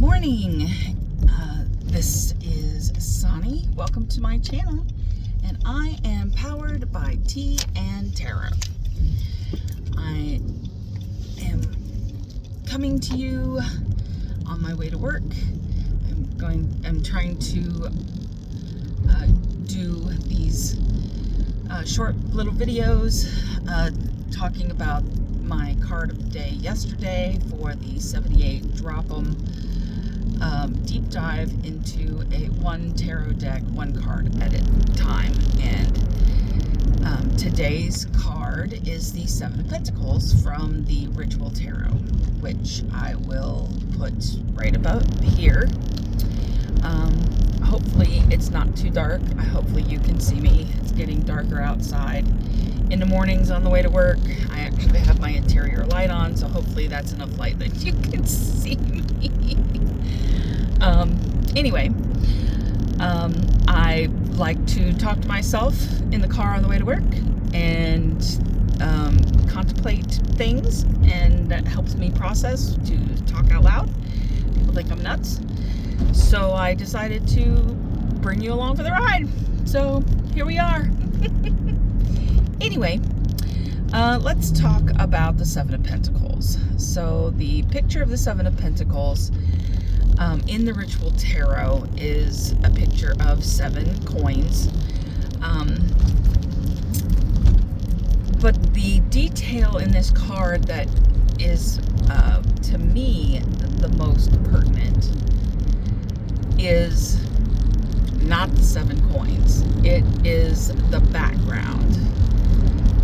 morning. This is Sonny. Welcome to my channel, and I am powered by Tea and Tarot. I am coming to you on my way to work. I'm trying to do these short little videos talking about my card of the day yesterday for the 78 Drop-'em deep dive into a one tarot deck, one card at a time. And today's card is the Seven of Pentacles from the Ritual Tarot, which I will put right about here. Hopefully it's not too dark. Hopefully you can see me. It's getting darker outside in the mornings on the way to work. I actually have my interior light on, so hopefully that's enough light that you can see me. Anyway, I like to talk to myself in the car on the way to work and contemplate things, and that helps me process to talk out loud. People think I'm nuts. So I decided to bring you along for the ride. So here we are. Anyway, let's talk about the Seven of Pentacles. So the picture of the Seven of Pentacles in the Ritual Tarot is a picture of 7 coins. But the detail in this card that is, to me, the most pertinent is not the 7 coins. It is the background.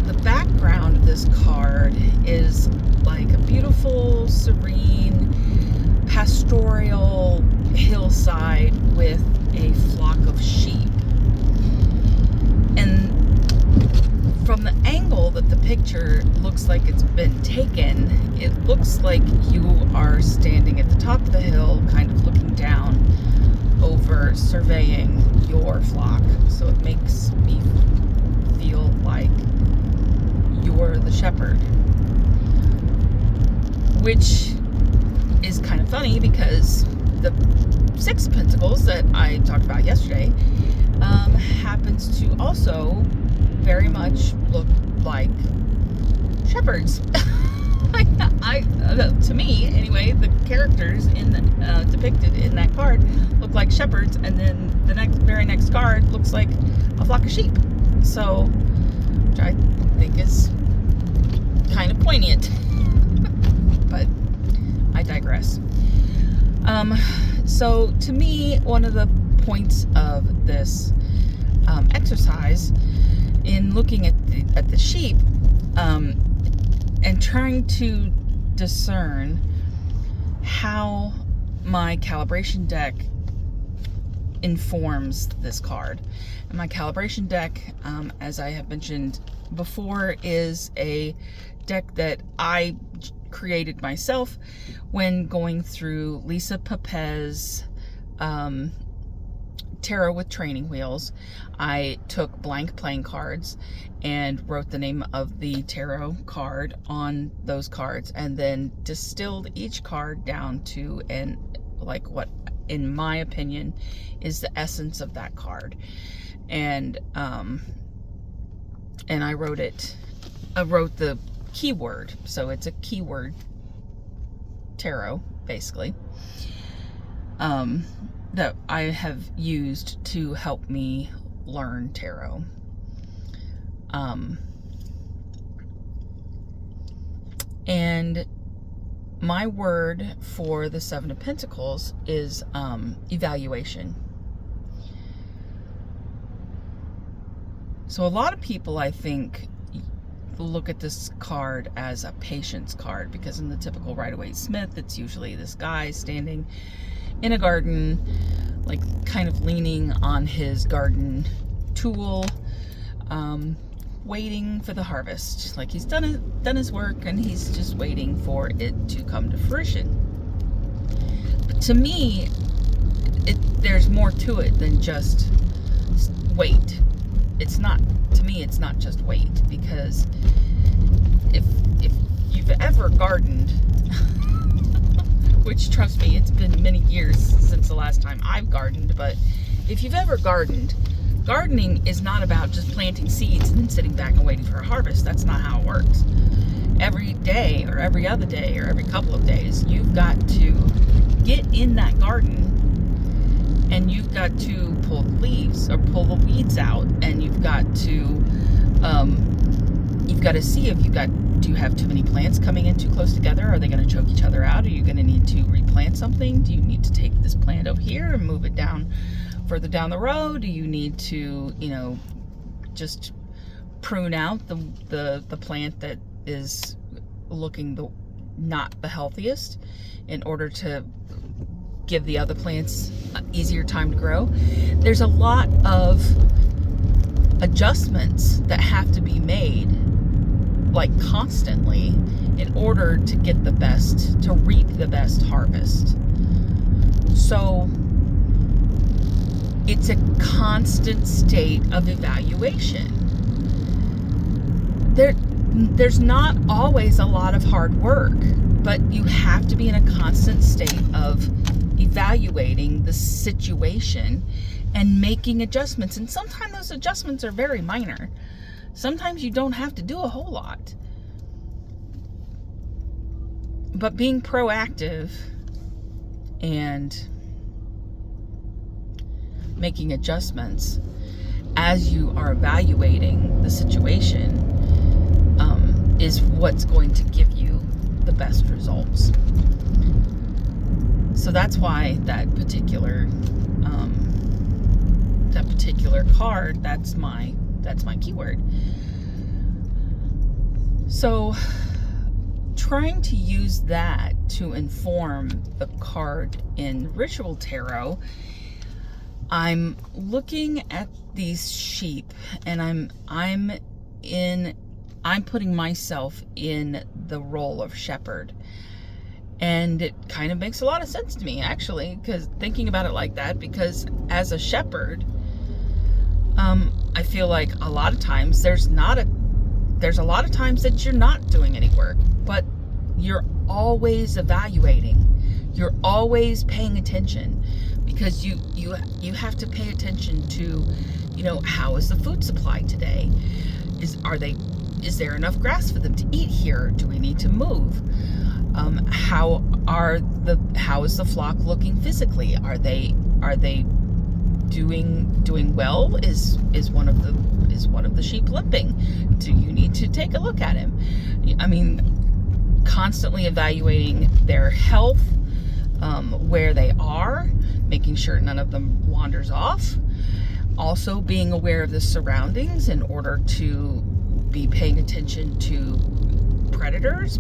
The background of this card is like a beautiful, serene, pastoral hillside with a flock of sheep. And from the angle that the picture looks like it's been taken, it looks like you are standing at the top of the hill, kind of looking down over, surveying your flock. So it makes me feel like you're the shepherd, which is kind of funny because the 6 of Pentacles that I talked about yesterday happens to also very much look like shepherds. To me, anyway, the characters in the, depicted in that card look like shepherds, and then the very next card looks like a flock of sheep. So, which I think is kind of poignant, but I digress. So to me, one of the points of this exercise in looking at the sheep and trying to discern how my calibration deck informs this card. And my calibration deck, as I have mentioned before, is a deck that I created myself when going through Lisa Papez's Tarot with Training Wheels. I took blank playing cards and wrote the name of the tarot card on those cards, and then distilled each card down to what, in my opinion, is the essence of that card. And I wrote the keyword, so it's a keyword tarot, basically, that I have used to help me learn tarot. And my word for the Seven of Pentacles is evaluation. So a lot of people, I think, look at this card as a patience card, because in the typical Rider-Waite-Smith, it's usually this guy standing in a garden, like kind of leaning on his garden tool, waiting for the harvest. Like he's done his work and he's just waiting for it to come to fruition. But to me, there's more to it than just wait. To me, it's not just wait, because if you've ever gardened which, trust me, it's been many years since the last time I've gardened, but if you've ever gardened, gardening is not about just planting seeds and then sitting back and waiting for a harvest. That's not how it works. Every day or every other day or every couple of days, you've got to get in that garden and you've got to pull the leaves or pull the weeds out, and you've got to see if do you have too many plants coming in too close together? Are they going to choke each other out? Are you going to need to replant something? Do you need to take this plant over here and move it down further down the road? Do you need to, just prune out the plant that is looking not the healthiest in order to give the other plants easier time to grow? There's a lot of adjustments that have to be made, like constantly, in order to get to reap the best harvest. So it's a constant state of evaluation. There's not always a lot of hard work, but you have to be in a constant state of evaluating the situation and making adjustments. And sometimes those adjustments are very minor. Sometimes you don't have to do a whole lot. But being proactive and making adjustments as you are evaluating the situation is what's going to give you the best results. So that's why that particular card, that's my keyword. So trying to use that to inform the card in Ritual Tarot, I'm looking at these sheep and I'm putting myself in the role of shepherd. And it kind of makes a lot of sense to me, actually, because thinking about it like that, because as a shepherd, I feel like a lot of times there's a lot of times that you're not doing any work, but you're always evaluating. You're always paying attention, because you have to pay attention to, how is the food supply today? Is there enough grass for them to eat here? Do we need to move? How is the flock looking physically? Are they doing well? Is one of the sheep limping? Do you need to take a look at him? I mean, constantly evaluating their health, where they are, making sure none of them wanders off. Also being aware of the surroundings in order to be paying attention to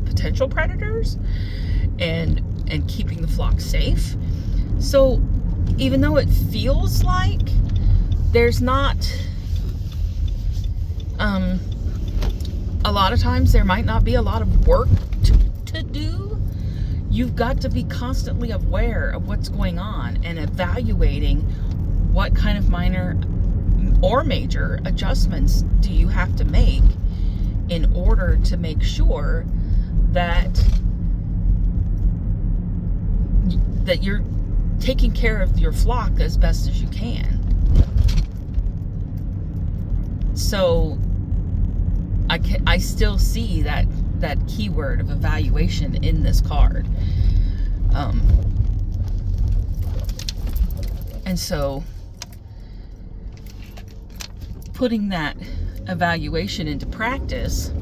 potential predators, and keeping the flock safe. So even though it feels like there's not, a lot of times there might not be a lot of work to do, you've got to be constantly aware of what's going on and evaluating what kind of minor or major adjustments do you have to make in order to make sure that you're taking care of your flock as best as you can. So I still see that keyword of evaluation in this card. And so putting that evaluation into practice,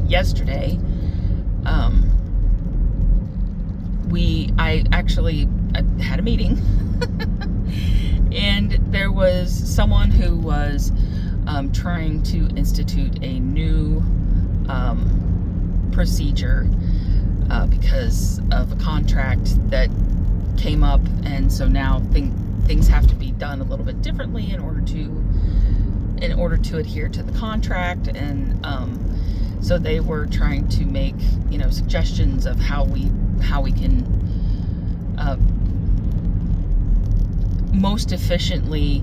yesterday, I actually had a meeting and there was someone who was trying to institute a new procedure because of a contract that came up, and so now things have to be done a little bit differently in order to adhere to the contract. And so they were trying to make suggestions of how we can most efficiently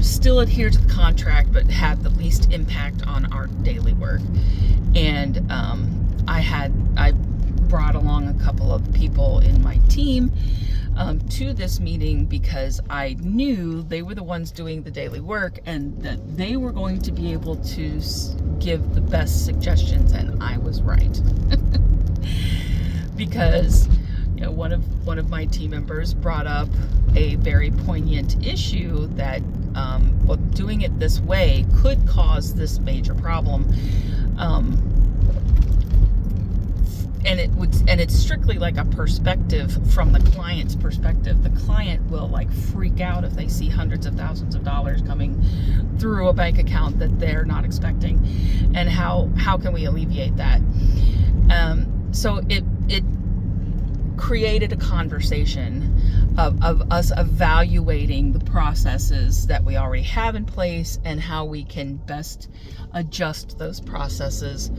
still adhere to the contract, but have the least impact on our daily work. And I had of people in my team to this meeting because I knew they were the ones doing the daily work and that they were going to be able to give the best suggestions, and I was right. Because one of my team members brought up a very poignant issue that doing it this way could cause this major problem. And it's strictly like a perspective from the client's perspective. The client will like freak out if they see hundreds of thousands of dollars coming through a bank account that they're not expecting. And how can we alleviate that? So it created a conversation of us evaluating the processes that we already have in place and how we can best adjust those processes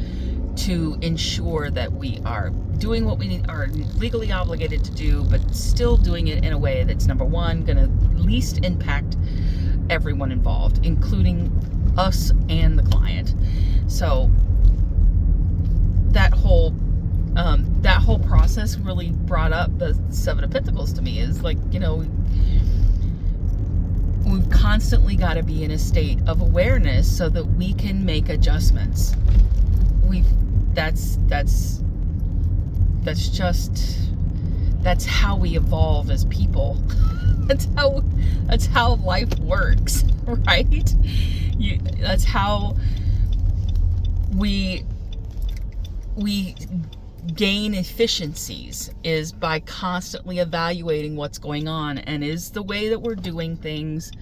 to ensure that we are doing what we are legally obligated to do, but still doing it in a way that's, number one, going to least impact everyone involved, including us and the client. So that whole process really brought up the Seven of Pentacles to me. Is like, we've constantly got to be in a state of awareness so that we can make adjustments. That's how we evolve as people. That's how life works, right? That's how we gain efficiencies, is by constantly evaluating what's going on, and is the way that we're doing things,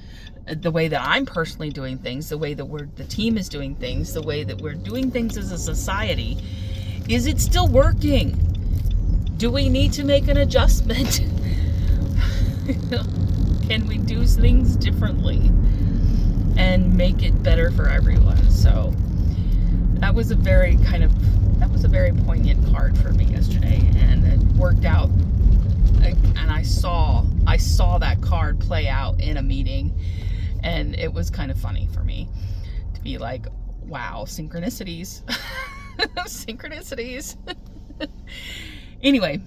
the way that I'm personally doing things, the way that the team is doing things, the way that we're doing things as a society, is it still working? Do we need to make an adjustment? Can we do things differently and make it better for everyone? So that was a very poignant card for me yesterday, and it worked out. And I saw that card play out in a meeting, and it was kind of funny for me to be like, wow, synchronicities. Synchronicities. Anyway,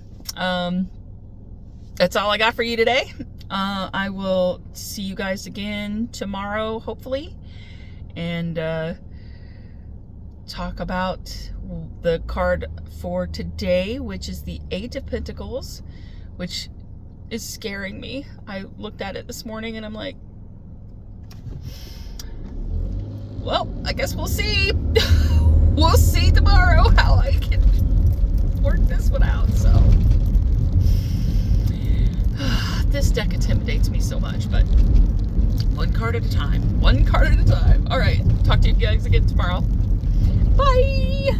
that's all I got for you today. I will see you guys again tomorrow, hopefully, and talk about the card for today, which is the Eight of Pentacles, which is scaring me. I looked at it this morning and I'm like, well, I guess we'll see. We'll see tomorrow how I can work this one out. So this deck intimidates me so much, but one card at a time. All right, talk to you guys again tomorrow. Bye.